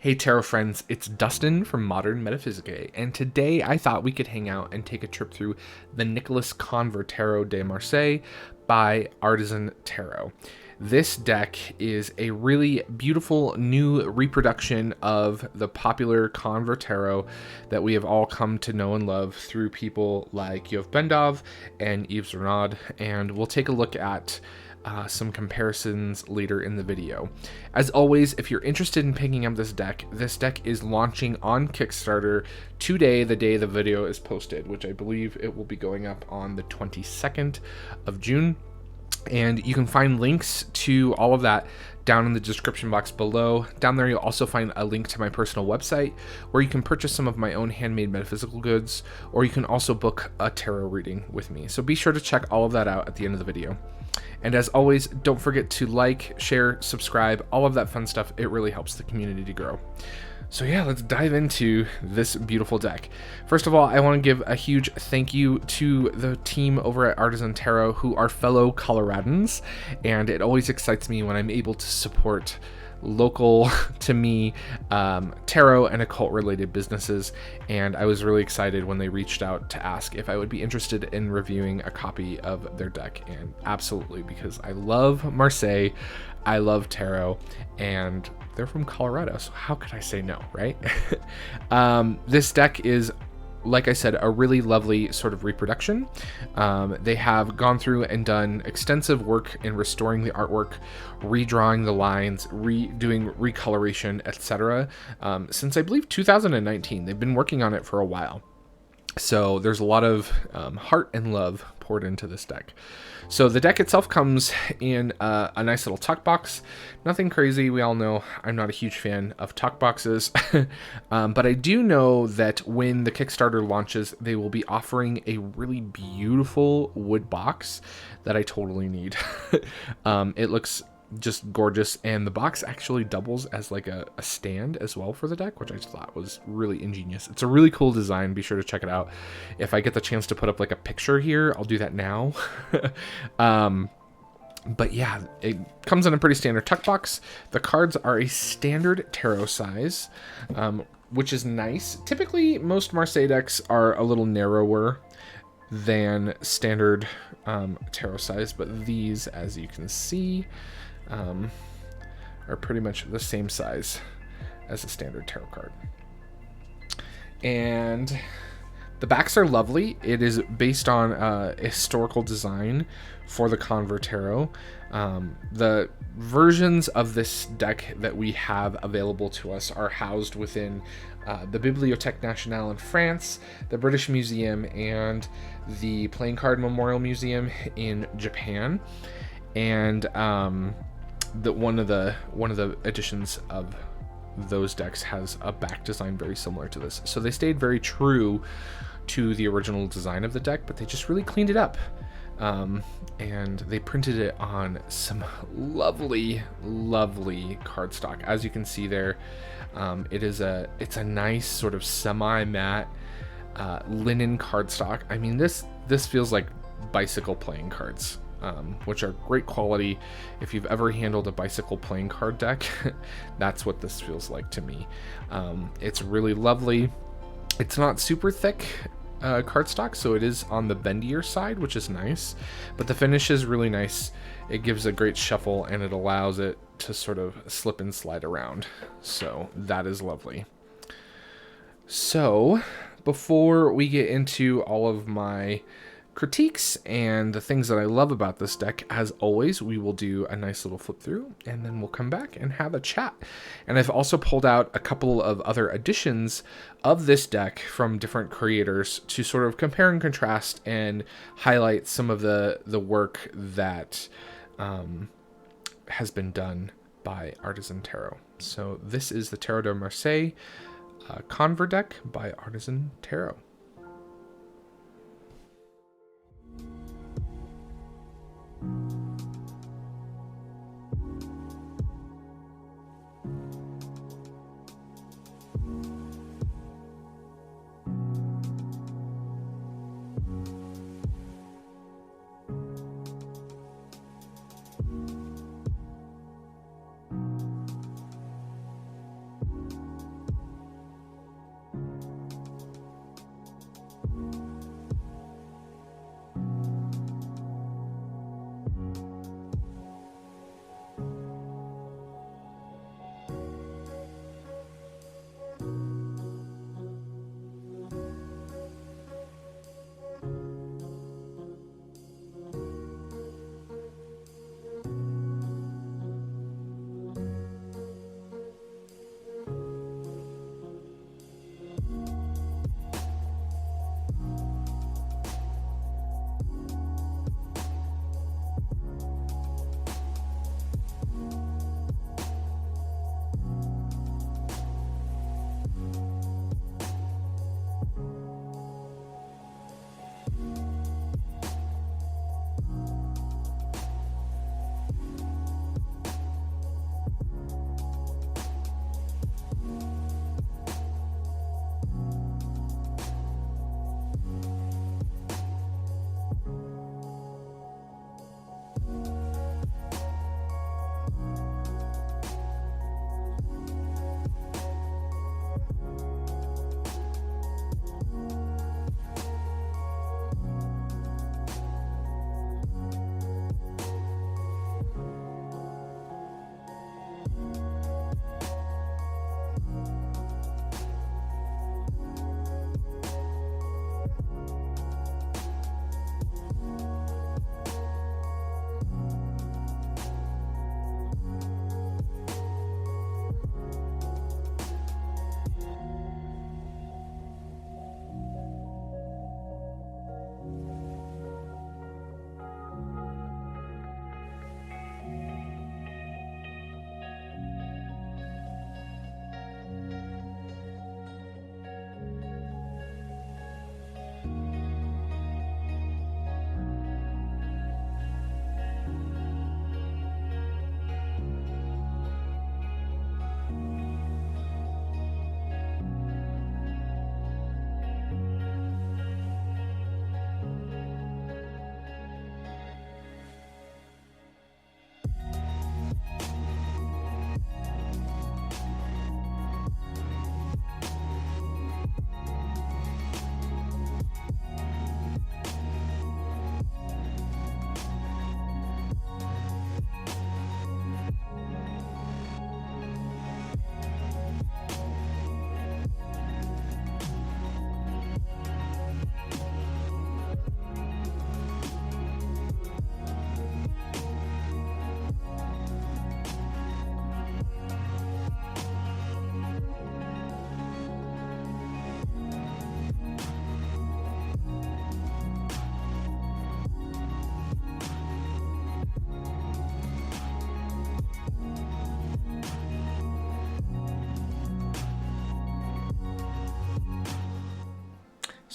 Hey tarot friends, it's Dustin from Modern Metaphysical, and today I thought we could hang out and take a trip through the Nicolas Conver Tarot de Marseille by Artisan Tarot. This deck is a really beautiful new reproduction of the popular Conver Tarot that we have all come to know and love through people like Yves Renaud and Yves Renaud, and we'll take a look at some comparisons later in the video. As always, if you're interested in picking up this deck is launching on Kickstarter today, the day the video is posted, which I believe it will be going up on the 22nd of June. And you can find links to all of that down in the description box below. Down there, you'll also find a link to my personal website where you can purchase some of my own handmade metaphysical goods, or you can also book a tarot reading with me. So be sure to check all of that out at the end of the video. And as always, don't forget to like, share, subscribe, all of that fun stuff. It really helps the community to grow. So yeah, let's dive into this beautiful deck. First of all, I want to give a huge thank you to the team over at Artisan Tarot, who are fellow Coloradans, and it always excites me when I'm able to support local to me tarot and occult related businesses, and I was really excited when they reached out to ask if I would be interested in reviewing a copy of their deck. And absolutely, because I love Marseille, I love tarot, and they're from Colorado, so how could I say no, right? This deck is, like I said, a really lovely sort of reproduction. They have gone through and done extensive work in restoring the artwork, redrawing the lines, doing recoloration, etc. Since I believe 2019. They've been working on it for a while. So there's a lot of heart and love poured into this deck. So the deck itself comes in a nice little tuck box. Nothing crazy. We all know I'm not a huge fan of tuck boxes. But I do know that when the Kickstarter launches, they will be offering a really beautiful wood box that I totally need. It looks just gorgeous, and the box actually doubles as like a stand as well for the deck, which I just thought was really ingenious. It's a really cool design. Be sure to check it out. If I get the chance to put up like a picture here, I'll do that now. But yeah, it comes in a pretty standard tuck box. The cards are a standard tarot size, which is nice. Typically, most Marseille decks are a little narrower than standard tarot size, but these, as you can see, are pretty much the same size as a standard tarot card. And the backs are lovely. It is based on a historical design for the Conver Tarot. The versions of this deck that we have available to us are housed within the Bibliothèque Nationale in France, the British Museum, and the Playing Card Memorial Museum in Japan. And one of the editions of those decks has a back design very similar to this. So they stayed very true to the original design of the deck, but they just really cleaned it up. And they printed it on some lovely cardstock. As you can see there, it's a nice sort of semi-matte linen cardstock. I mean, this feels like bicycle playing cards. Which are great quality. If you've ever handled a bicycle playing card deck, that's what this feels like to me. It's really lovely. It's not super thick cardstock, so it is on the bendier side, which is nice, but the finish is really nice. It gives a great shuffle, and it allows it to sort of slip and slide around, so that is lovely. So before we get into all of my critiques and the things that I love about this deck, as always, we will do a nice little flip through, and then we'll come back and have a chat. And I've also pulled out a couple of other editions of this deck from different creators to sort of compare and contrast and highlight some of the work that has been done by Artisan Tarot. So this is the Tarot de Marseille Conver deck by Artisan Tarot.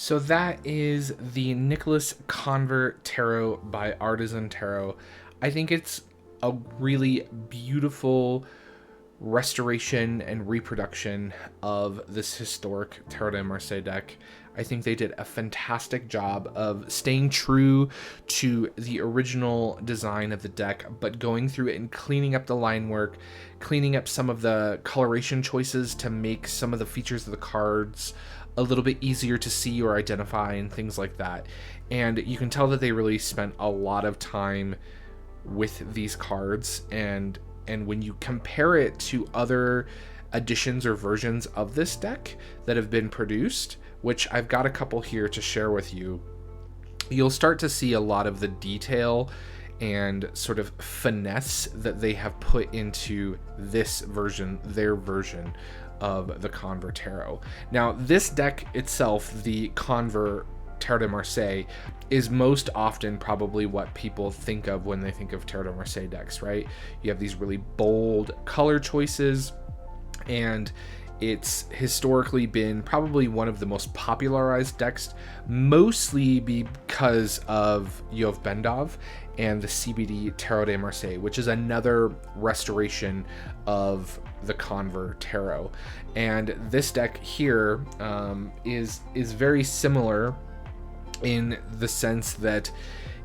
So that is the Nicolas Conver Tarot by Artisan Tarot. I think it's a really beautiful restoration and reproduction of this historic Tarot de Marseille deck. I think they did a fantastic job of staying true to the original design of the deck, but going through it and cleaning up the line work, cleaning up some of the coloration choices to make some of the features of the cards a little bit easier to see or identify and things like that. And you can tell that they really spent a lot of time with these cards, and when you compare it to other editions or versions of this deck that have been produced, which I've got a couple here to share with you, you'll start to see a lot of the detail and sort of finesse that they have put into this version, their version of the Conver Tarot. Now, this deck itself, the Conver Tarot de Marseille, is most often probably what people think of when they think of Tarot de Marseille decks, right? You have these really bold color choices, and it's historically been probably one of the most popularized decks, mostly because of Yves Renaud and the CBD Tarot de Marseille, which is another restoration of the Conver Tarot. And this deck here is very similar in the sense that,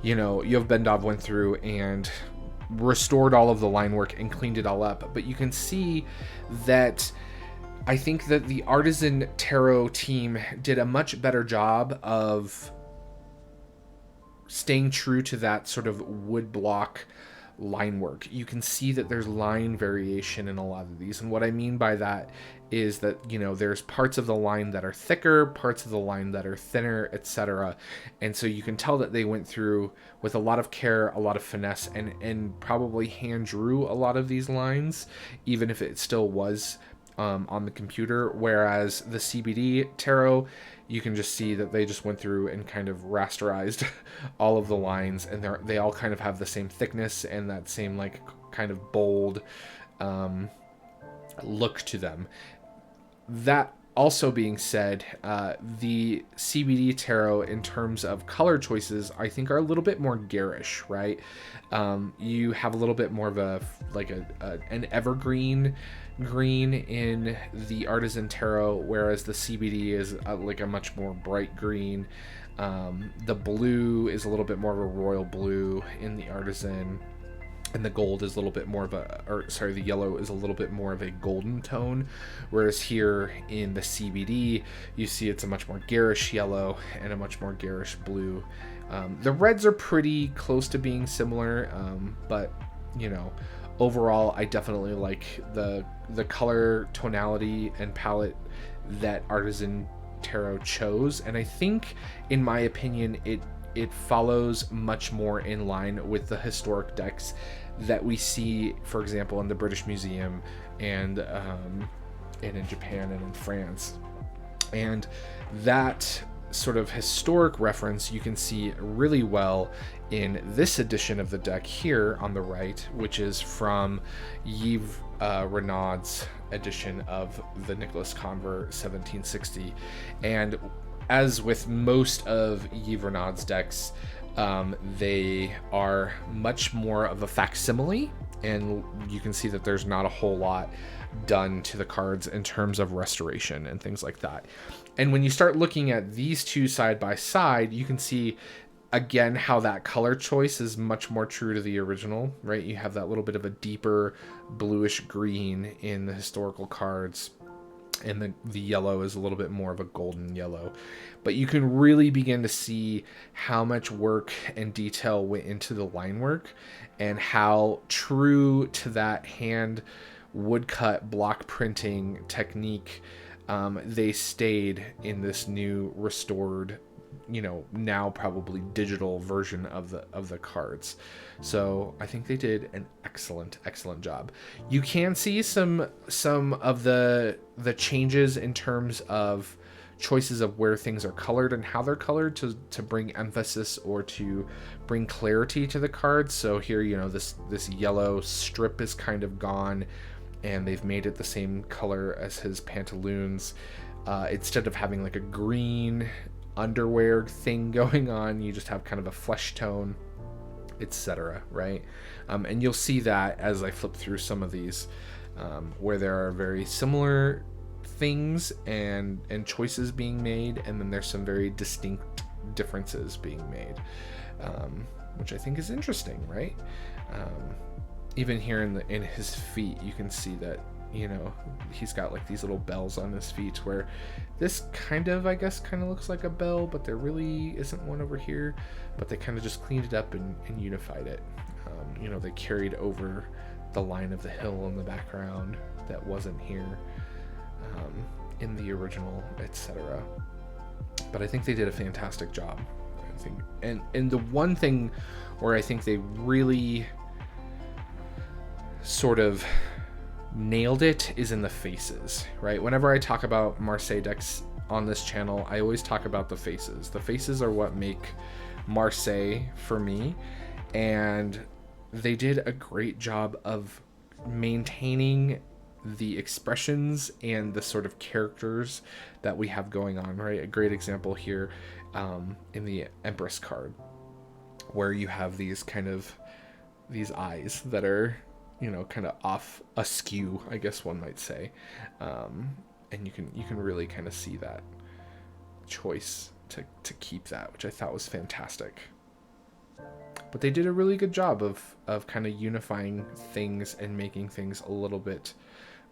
you know, Yves Renaud went through and restored all of the line work and cleaned it all up. But you can see that I think that the Artisan Tarot team did a much better job of staying true to that sort of wood block line work. You can see that there's line variation in a lot of these, and what I mean by that is that, you know, there's parts of the line that are thicker, parts of the line that are thinner, etc. And so you can tell that they went through with a lot of care, a lot of finesse, and probably hand drew a lot of these lines, even if it still was on the computer. Whereas the CBD Tarot, you can just see that they just went through and kind of rasterized all of the lines, and they all kind of have the same thickness and that same like kind of bold look to them. That also being said, the CBD Tarot, in terms of color choices, I think are a little bit more garish, right? You have a little bit more of an evergreen green in the Artisan Tarot, whereas the CBD is like a much more bright green. The blue is a little bit more of a royal blue in the Artisan, and the gold is a little bit more of the yellow is a little bit more of a golden tone, whereas here in the CBD, you see it's a much more garish yellow and a much more garish blue. The reds are pretty close to being similar, but, you know, overall, I definitely like the color tonality and palette that Artisan Tarot chose, and I think, in my opinion, it follows much more in line with the historic decks that we see, for example, in the British Museum and in Japan and in France. And that sort of historic reference you can see really well in this edition of the deck here on the right, which is from Yves Renaud's edition of the Nicolas Conver 1760. And as with most of Yves Renaud's decks, they are much more of a facsimile, and you can see that there's not a whole lot done to the cards in terms of restoration and things like that. And when you start looking at these two side by side, you can see again how that color choice is much more true to the original, right? You have that little bit of a deeper bluish green in the historical cards, and the yellow is a little bit more of a golden yellow. But you can really begin to see how much work and detail went into the line work, and how true to that hand woodcut block printing technique they stayed in this new restored, you know, now probably digital version of the cards. So I think they did an excellent job. You can see some of the changes in terms of choices of where things are colored and how they're colored to bring emphasis or to bring clarity to the cards. So here, you know, this yellow strip is kind of gone, and they've made it the same color as his pantaloons. Instead of having like a green underwear thing going on. You just have kind of a flesh tone, etc., right? And you'll see that as I flip through some of these, where there are very similar things and choices being made, and then there's some very distinct differences being made, which I think is interesting, right? Even here in his feet, you can see that, you know, he's got like these little bells on his feet, where this kind of, I guess, kind of looks like a bell, but there really isn't one over here, but they kind of just cleaned it up and unified it. You know, they carried over the line of the hill in the background that wasn't here in the original, etc. But I think they did a fantastic job, I think. And the one thing where I think they really sort of nailed it is in the faces, right? Whenever I talk about Marseille decks on this channel, I always talk about the faces. The faces are what make Marseille for me, and they did a great job of maintaining the expressions and the sort of characters that we have going on, right? A great example here in the Empress card, where you have these eyes that are, you know, kind of off askew, I guess one might say, and you can really kind of see that choice to keep that, which I thought was fantastic. But they did a really good job of kind of unifying things and making things a little bit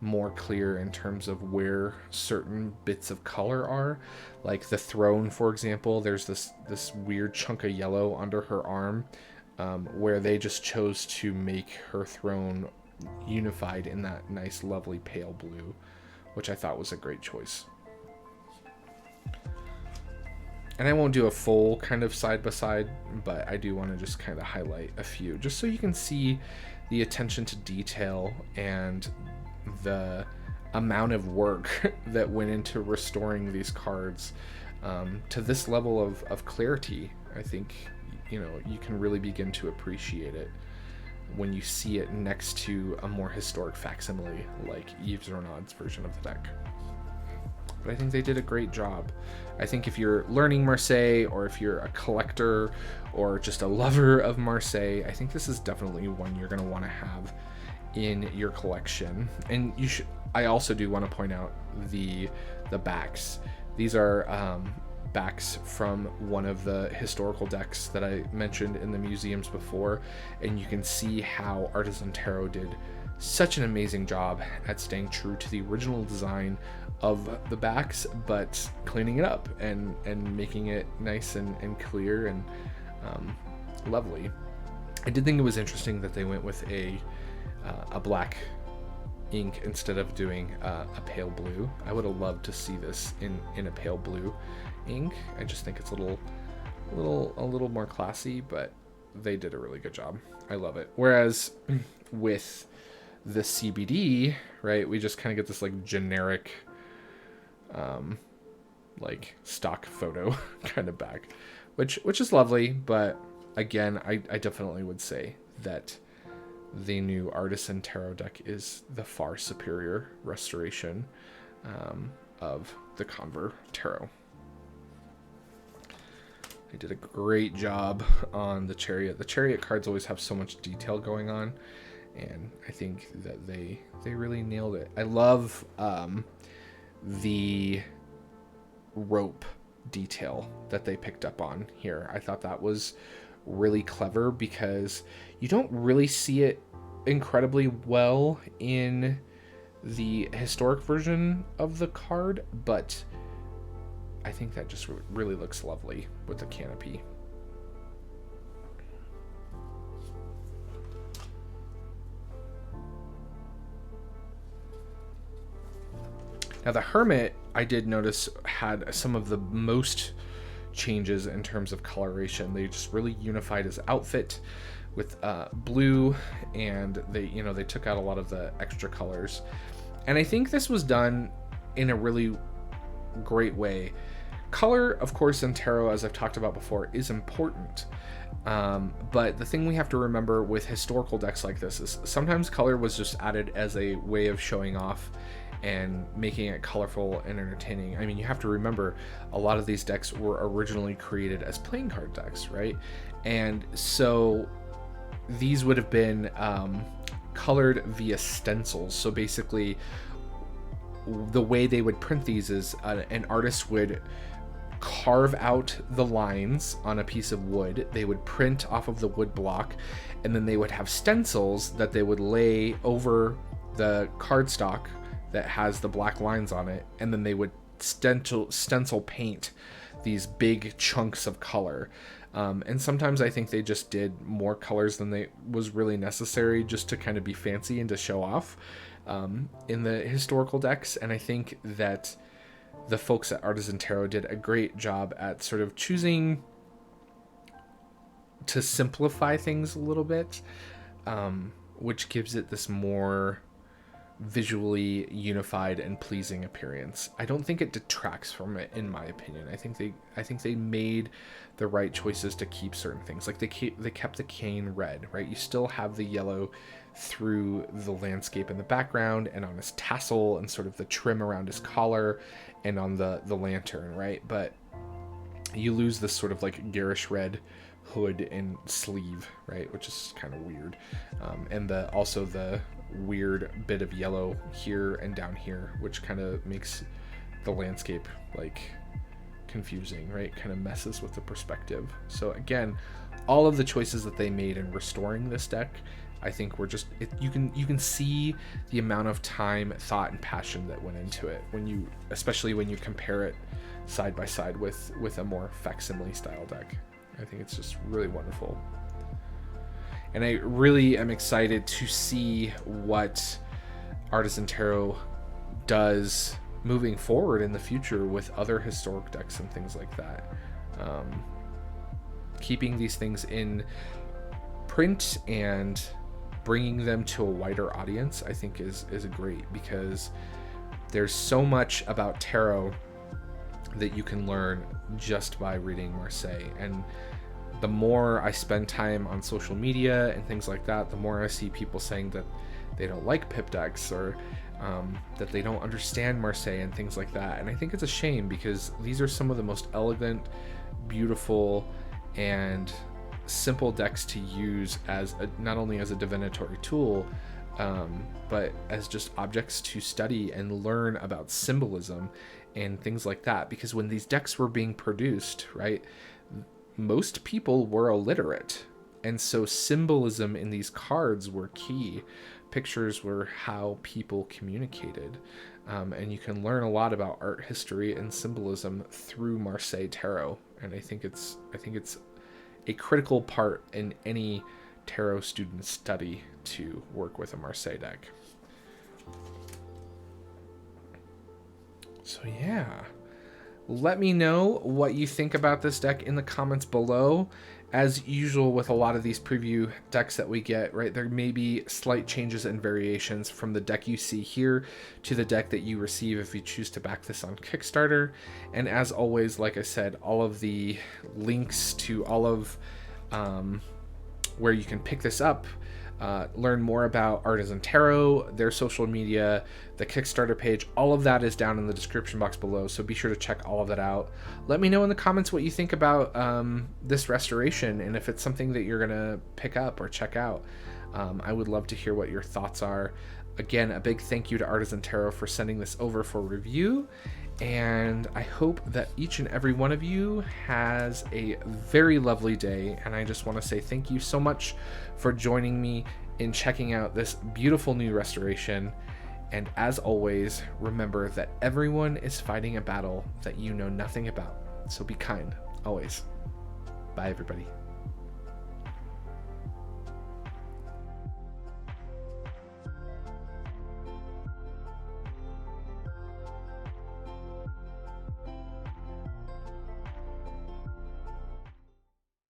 more clear in terms of where certain bits of color are. Like the throne, for example, there's this weird chunk of yellow under her arm, where they just chose to make her throne unified in that nice, lovely pale blue, which I thought was a great choice. And I won't do a full kind of side by side, but I do want to just kind of highlight a few, just so you can see the attention to detail and the amount of work that went into restoring these cards to this level of clarity. I think, you know, you can really begin to appreciate it when you see it next to a more historic facsimile like Yves Renaud's version of the deck. But I think they did a great job. I think if you're learning Marseille, or if you're a collector or just a lover of Marseille, I think this is definitely one you're going to want to have in your collection. And you should. I also do want to point out the backs. These are backs from one of the historical decks that I mentioned in the museums before, and you can see how Artisan Tarot did such an amazing job at staying true to the original design of the backs, but cleaning it up and making it nice and clear and lovely. I did think it was interesting that they went with a black ink instead of doing a pale blue. I would have loved to see this in a pale blue ink. I just think it's a little more classy, but they did a really good job. I love it. Whereas with the CBD, right, we just kind of get this like generic like stock photo kind of back, which is lovely, but again, I definitely would say that the new Artisan Tarot deck is the far superior restoration of the Conver Tarot. They did a great job on the Chariot. The Chariot cards always have so much detail going on, and I think that they really nailed it. I love the rope detail that they picked up on here. I thought that was really clever because you don't really see it incredibly well in the historic version of the card, but I think that just really looks lovely with the canopy. Now the Hermit, I did notice, had some of the most changes in terms of coloration. They just really unified his outfit with blue, and they took out a lot of the extra colors. And I think this was done in a really great way. Color, of course, in tarot, as I've talked about before, is important. But the thing we have to remember with historical decks like this is sometimes color was just added as a way of showing off and making it colorful and entertaining. I mean, you have to remember a lot of these decks were originally created as playing card decks, right? And so these would have been colored via stencils. So basically, the way they would print these is an artist would carve out the lines on a piece of wood. They would print off of the wood block, and then they would have stencils that they would lay over the cardstock that has the black lines on it, and then they would stencil paint these big chunks of color. And sometimes I think they just did more colors than they was really necessary, just to kind of be fancy and to show off in the historical decks. And I think that the folks at Artisan Tarot did a great job at sort of choosing to simplify things a little bit, which gives it this more visually unified and pleasing appearance. I don't think it detracts from it, in my opinion. I think they made the right choices to keep certain things. Like they kept the cane red, right? You still have the yellow through the landscape in the background and on his tassel and sort of the trim around his collar and on the lantern, right? But you lose this sort of like garish red hood and sleeve, right? Which is kind of weird. And also the weird bit of yellow here and down here, which kind of makes the landscape like confusing, right? Kind of messes with the perspective. So again, all of the choices that they made in restoring this deck, I think were just you can see the amount of time, thought, and passion that went into it especially when you compare it side by side with a more facsimile style deck. I think it's just really wonderful. And I really am excited to see what Artisan Tarot does moving forward in the future with other historic decks and things like that. Keeping these things in print and bringing them to a wider audience, I think is great, because there's so much about tarot that you can learn just by reading Marseille. And the more I spend time on social media and things like that, the more I see people saying that they don't like pip decks, or that they don't understand Marseille and things like that. And I think it's a shame, because these are some of the most elegant, beautiful, and simple decks to use as not only as a divinatory tool, but as just objects to study and learn about symbolism and things like that. Because when these decks were being produced, right, most people were illiterate, and so symbolism in these cards were key. Pictures were how people communicated, and you can learn a lot about art history and symbolism through Marseille Tarot. And I think it's a critical part in any tarot student study to work with a Marseille deck. So yeah, let me know what you think about this deck in the comments below. As usual with a lot of these preview decks that we get, right, there may be slight changes and variations from the deck you see here to the deck that you receive if you choose to back this on Kickstarter. And as always, like I said, all of the links to all of where you can pick this up, learn more about Artisan Tarot, their social media, the Kickstarter page, all of that is down in the description box below, so be sure to check all of that out. Let me know in the comments what you think about this restoration, and if it's something that you're gonna pick up or check out. I would love to hear what your thoughts are. Again, a big thank you to Artisan Tarot for sending this over for review, and I hope that each and every one of you has a very lovely day. And I just want to say thank you so much for joining me in checking out this beautiful new restoration. And as always, remember that everyone is fighting a battle that you know nothing about. So be kind, always. Bye, everybody.